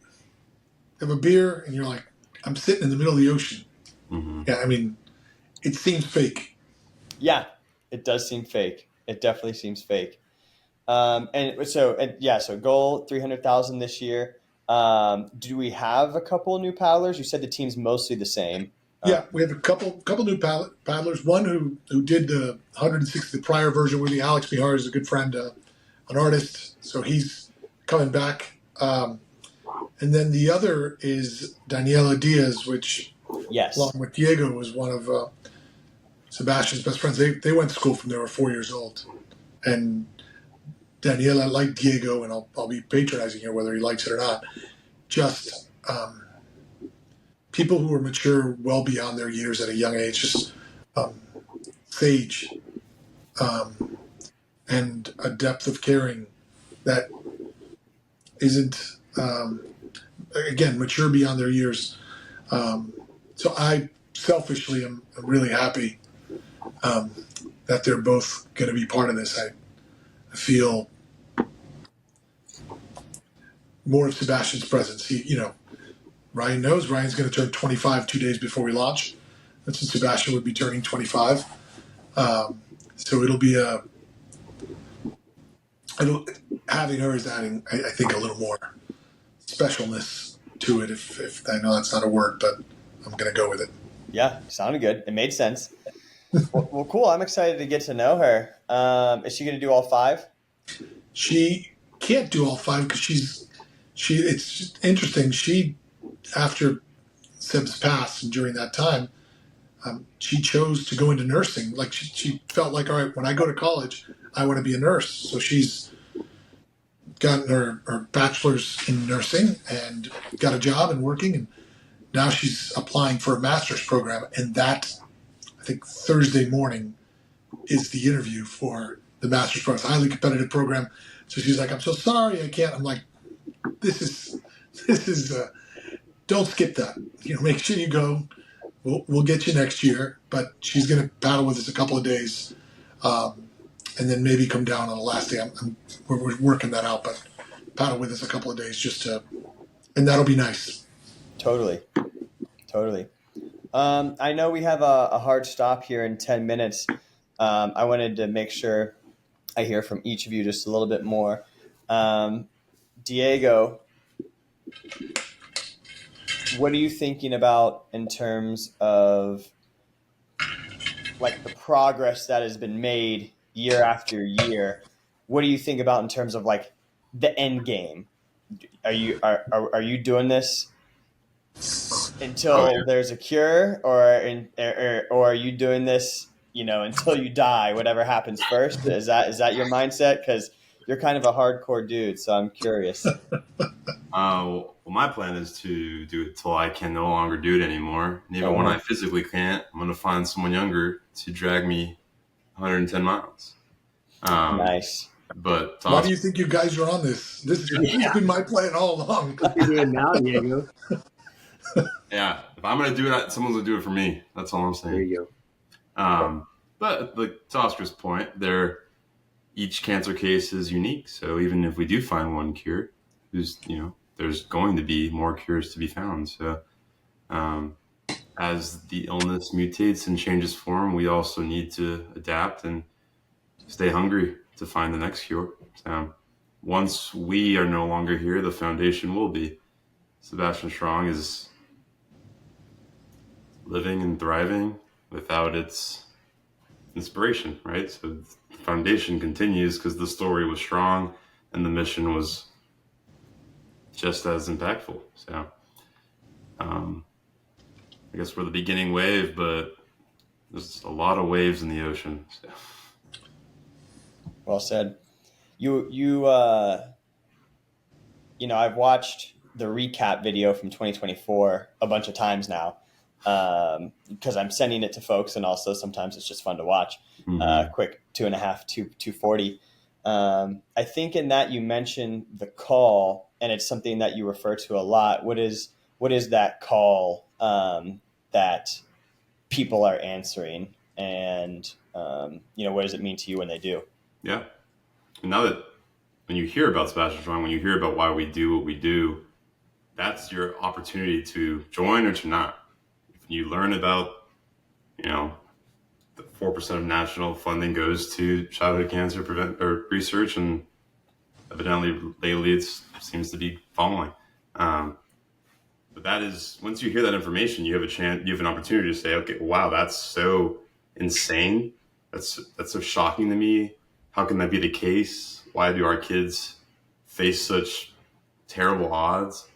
have a beer, and you're like, I'm sitting in the middle of the ocean. Hmm. Yeah, I mean, it seems fake. yeah, it does seem fake. It definitely seems fake. So goal 300,000 this year. Do we have a couple new paddlers? You said the team's mostly the same. Yeah, we have a couple new paddlers. One who did the 160, the prior version with the Alex Mihar is a good friend, an artist, so he's coming back. And then the other is Daniela Diaz, which, along Yes. with Diego, was one of Sebastian's best friends. They went to school from they were 4 years old. And Daniela, like Diego, and I'll be patronizing here whether he likes it or not, just people who are mature well beyond their years at a young age, just um, sage, and a depth of caring that isn't, again, mature beyond their years. So I selfishly am really happy that they're both going to be part of this. I feel more of Sebastian's presence. Ryan knows Ryan's going to turn 25 2 days before we launch. That's when Sebastian would be turning 25. So having her is adding, I think, a little more specialness to it. If I know that's not a word, but I'm going to go with it. Yeah, sounded good. It made sense. Well, cool. I'm excited to get to know her. Is she going to do all five? She can't do all five because it's just interesting. She, after Seb's passed and during that time, she chose to go into nursing. Like she felt like, all right, when I go to college, I want to be a nurse. So she's gotten her bachelor's in nursing and got a job and working. And now she's applying for a master's program. And that, I think, Thursday morning is the interview for the master's program. It's a highly competitive program. So she's like, I'm so sorry, I can't. I'm like, this is don't skip that. Make sure you go. We'll get you next year. But she's going to paddle with us a couple of days, and then maybe come down on the last day. We're working that out, but paddle with us a couple of days and that'll be nice. Totally. I know we have a hard stop here in 10 minutes. I wanted to make sure I hear from each of you just a little bit more. Diego, what are you thinking about in terms of like the progress that has been made year after year? What do you think about in terms of like the end game? Are you doing this until there's a cure, or are you doing this, until you die, whatever happens first? Is that your mindset? Because you're kind of a hardcore dude, so I'm curious. Well, my plan is to do it till I can no longer do it anymore. And even when I physically can't, I'm going to find someone younger to drag me 110 miles. Nice. But Why do you think you guys are on this? This has been my plan all along. What are you doing now, Diego? yeah, if I'm going to do it, someone's going to do it for me. That's all I'm saying. There you go. But like to Oscar's point, each cancer case is unique. So even if we do find one cure, there's going to be more cures to be found. So as the illness mutates and changes form, we also need to adapt and stay hungry to find the next cure. So once we are no longer here, the foundation will be. Sebastian Strong is living and thriving without its inspiration, right? So the foundation continues because the story was strong and the mission was just as impactful. So I guess we're the beginning wave, but there's a lot of waves in the ocean. So. Well said. You I've watched the recap video from 2024 a bunch of times now, because I'm sending it to folks, and also sometimes it's just fun to watch. Mm-hmm. Quick 2.5, 240. I think in that you mentioned the call, and it's something that you refer to a lot. What is that call that people are answering, and what does it mean to you when they do? Yeah. And now that when you hear about Sebastian Strong, when you hear about why we do what we do, that's your opportunity to join or to not. If you learn about, the 4% of national funding goes to childhood cancer prevent or research, and evidently lately it seems to be falling. But that is, once you hear that information, you have an opportunity to say, okay, wow, that's so insane. That's so shocking to me. How can that be the case? Why do our kids face such terrible odds?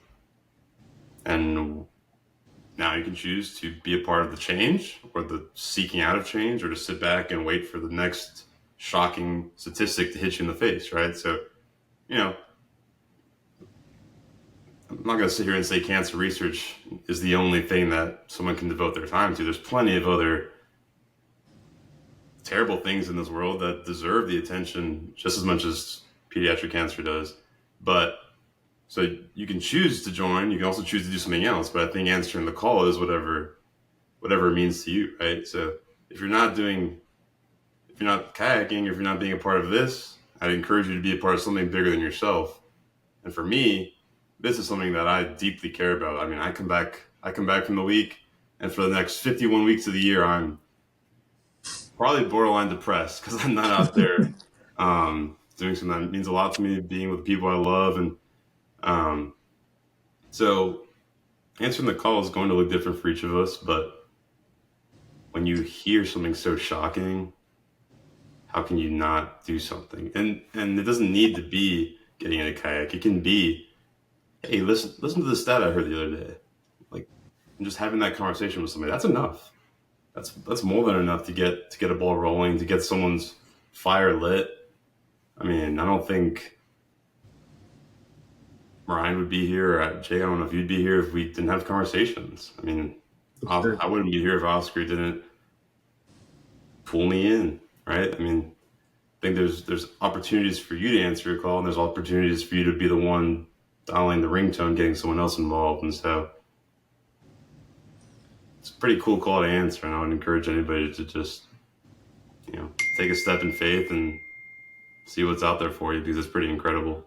And now you can choose to be a part of the change or the seeking out of change, or to sit back and wait for the next shocking statistic to hit you in the face, right? So, you know, I'm not going to sit here and say cancer research is the only thing that someone can devote their time to. There's plenty of other terrible things in this world that deserve the attention just as much as pediatric cancer does. But so you can choose to join. You can also choose to do something else. But I think answering the call is whatever it means to you, right? So if you're not kayaking, if you're not being a part of this, I'd encourage you to be a part of something bigger than yourself. And for me, this is something that I deeply care about. I mean, I come back from the week, and for the next 51 weeks of the year, I'm probably borderline depressed because I'm not out there doing something that means a lot to me, being with the people I love. And so answering the call is going to look different for each of us. But when you hear something so shocking, how can you not do something? And it doesn't need to be getting in a kayak. It can be, hey, listen to the stat I heard the other day. Like, and just having that conversation with somebody, that's enough. That's more than enough to get a ball rolling, to get someone's fire lit. I mean, I don't think Ryan would be here, or Jay, I don't know if you'd be here if we didn't have conversations. I mean, Sure. I wouldn't be here if Oscar didn't pull me in, right? I mean, I think there's opportunities for you to answer a call, and there's opportunities for you to be the one dialing the ringtone, getting someone else involved. And so it's a pretty cool call to answer, and I would encourage anybody to just, take a step in faith and see what's out there for you, because it's pretty incredible.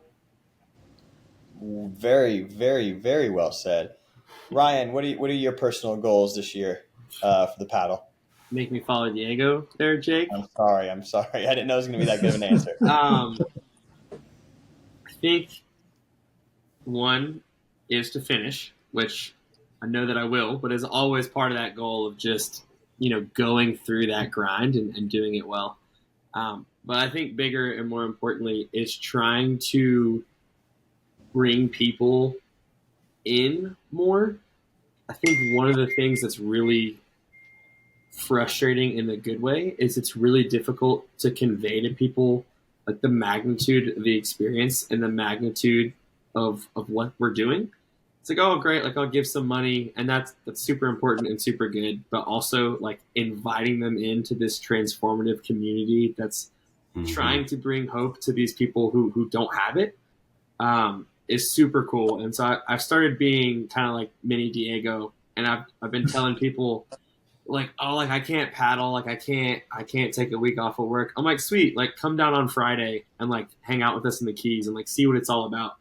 Very, very, very well said. Ryan, what are your personal goals this year for the paddle? Make me follow Diego there, Jake. I'm sorry. I didn't know it was going to be that good of an answer. I think one is to finish, which I know that I will, but is always part of that goal of just, going through that grind and doing it well. But I think bigger and more importantly is trying to bring people in more. I think one of the things that's really frustrating in a good way is it's really difficult to convey to people like the magnitude of the experience and the magnitude of what we're doing. It's like, oh great, like I'll give some money, and that's super important and super good, but also like inviting them into this transformative community that's trying to bring hope to these people who don't have it, is super cool. And so I've started being kind of like mini Diego, and I've been telling people like, oh, like I can't paddle, like I can't take a week off of work. I'm like, sweet, like come down on Friday and like hang out with us in the Keys and like see what it's all about.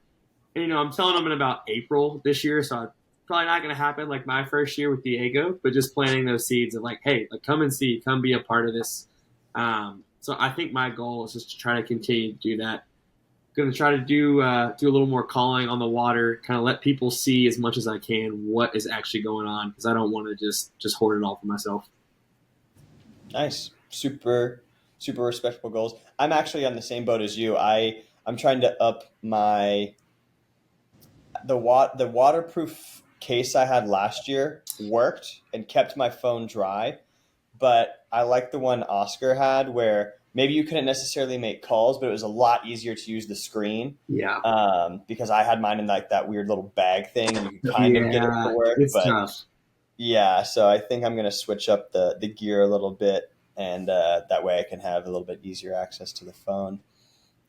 And I'm telling them in about April this year, so it's probably not going to happen like my first year with Diego, but just planting those seeds of like, hey, like come and see, come be a part of this. So I think my goal is just to try to continue to do that. I'm going to try to do a little more calling on the water, kind of let people see as much as I can what is actually going on, because I don't want to just hoard it all for myself. Nice, super, super respectable goals. I'm actually on the same boat as you. I'm trying to up the waterproof case I had last year worked and kept my phone dry, but I like the one Oscar had where maybe you couldn't necessarily make calls, but it was a lot easier to use the screen. Yeah. Because I had mine in like that weird little bag thing. You could kind of get it to work, it's but tough. yeah. So I think I'm going to switch up the gear a little bit, and that way I can have a little bit easier access to the phone.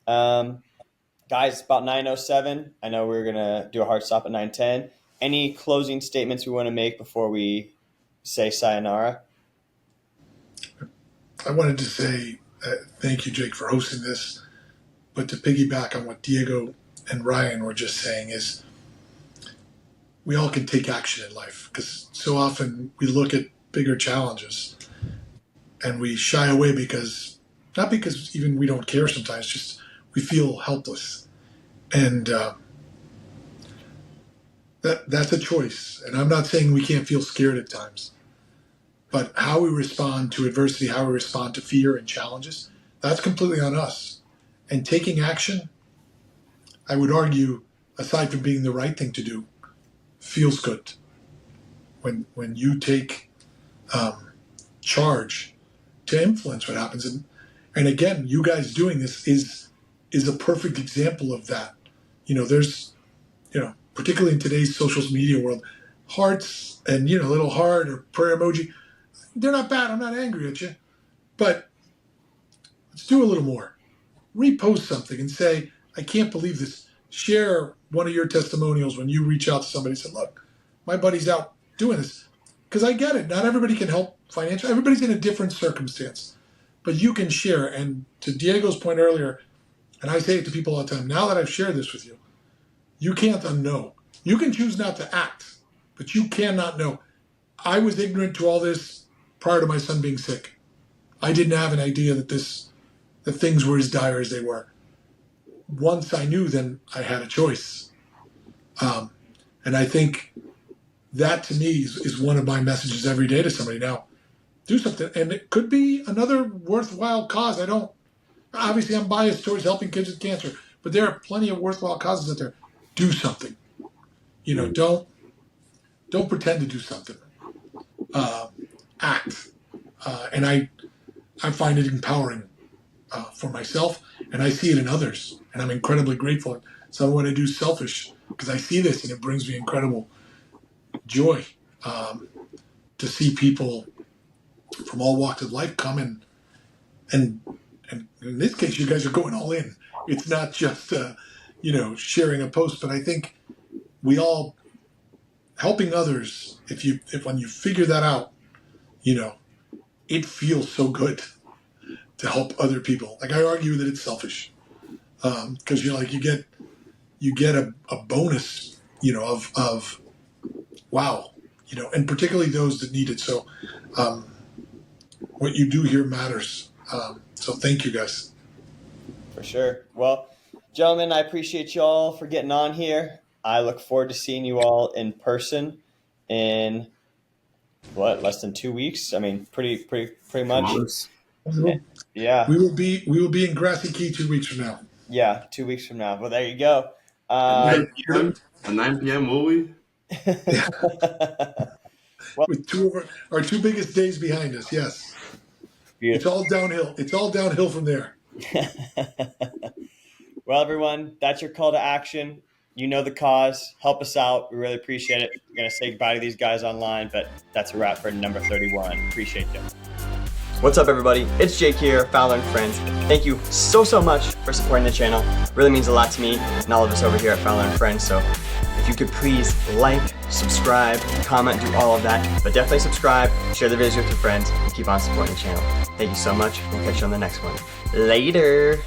Guys, it's about 9:07. I know we're going to do a hard stop at 9:10. Any closing statements we want to make before we say sayonara? I wanted to say thank you, Jake, for hosting this. But to piggyback on what Diego and Ryan were just saying is we all can take action in life, because so often we look at bigger challenges and we shy away not because even we don't care sometimes, just we feel helpless. And that's a choice. And I'm not saying we can't feel scared at times, but how we respond to adversity, how we respond to fear and challenges, that's completely on us. And taking action, I would argue, aside from being the right thing to do, feels good. When you take charge to influence what happens. And again, you guys doing this is a perfect example of that. There's, particularly in today's social media world, hearts and, little heart or prayer emoji, they're not bad. I'm not angry at you. But let's do a little more. Repost something and say, I can't believe this. Share one of your testimonials when you reach out to somebody and say, look, my buddy's out doing this. Because I get it. Not everybody can help financially. Everybody's in a different circumstance. But you can share. And to Diego's point earlier, and I say it to people all the time, now that I've shared this with you, you can't unknow. You can choose not to act, but you cannot know. I was ignorant to all this prior to my son being sick. I didn't have an idea that things were as dire as they were. Once I knew, then I had a choice. And I think that to me is one of my messages every day to somebody. Now, do something. And it could be another worthwhile cause. Obviously I'm biased towards helping kids with cancer, but there are plenty of worthwhile causes out there. Do something. Don't pretend to do something. Act. And I find it empowering for myself, and I see it in others, and I'm incredibly grateful. So when I do selfish, because I see this and it brings me incredible joy to see people from all walks of life come in, and in this case, you guys are going all in. It's not just sharing a post, but I think we all helping others. If when you figure that out, it feels so good to help other people. Like I argue that it's selfish, because you get a bonus, of wow, and particularly those that need it. So what you do here matters. So thank you guys. For sure. Well, gentlemen, I appreciate you all for getting on here. I look forward to seeing you all in person in less than 2 weeks. I mean, pretty much. Yeah. We will be in Grassy Key 2 weeks from now. Yeah, 2 weeks from now. Well, there you go. At 9 p.m. Will we? With two of our two biggest days behind us, yes. Beautiful. It's all downhill from there. Well, everyone, that's your call to action. You know the cause. Help us out. We really appreciate it. We're going to say goodbye to these guys online, but that's a wrap for number 31. Appreciate you. What's up, everybody? It's Jake here, Fowler and Friends. Thank you so much for supporting the channel. It really means a lot to me and all of us over here at Fowler and Friends. So if you could please like, subscribe, comment, do all of that, but definitely subscribe, share the videos with your friends, and keep on supporting the channel. Thank you so much. We'll catch you on the next one. Later.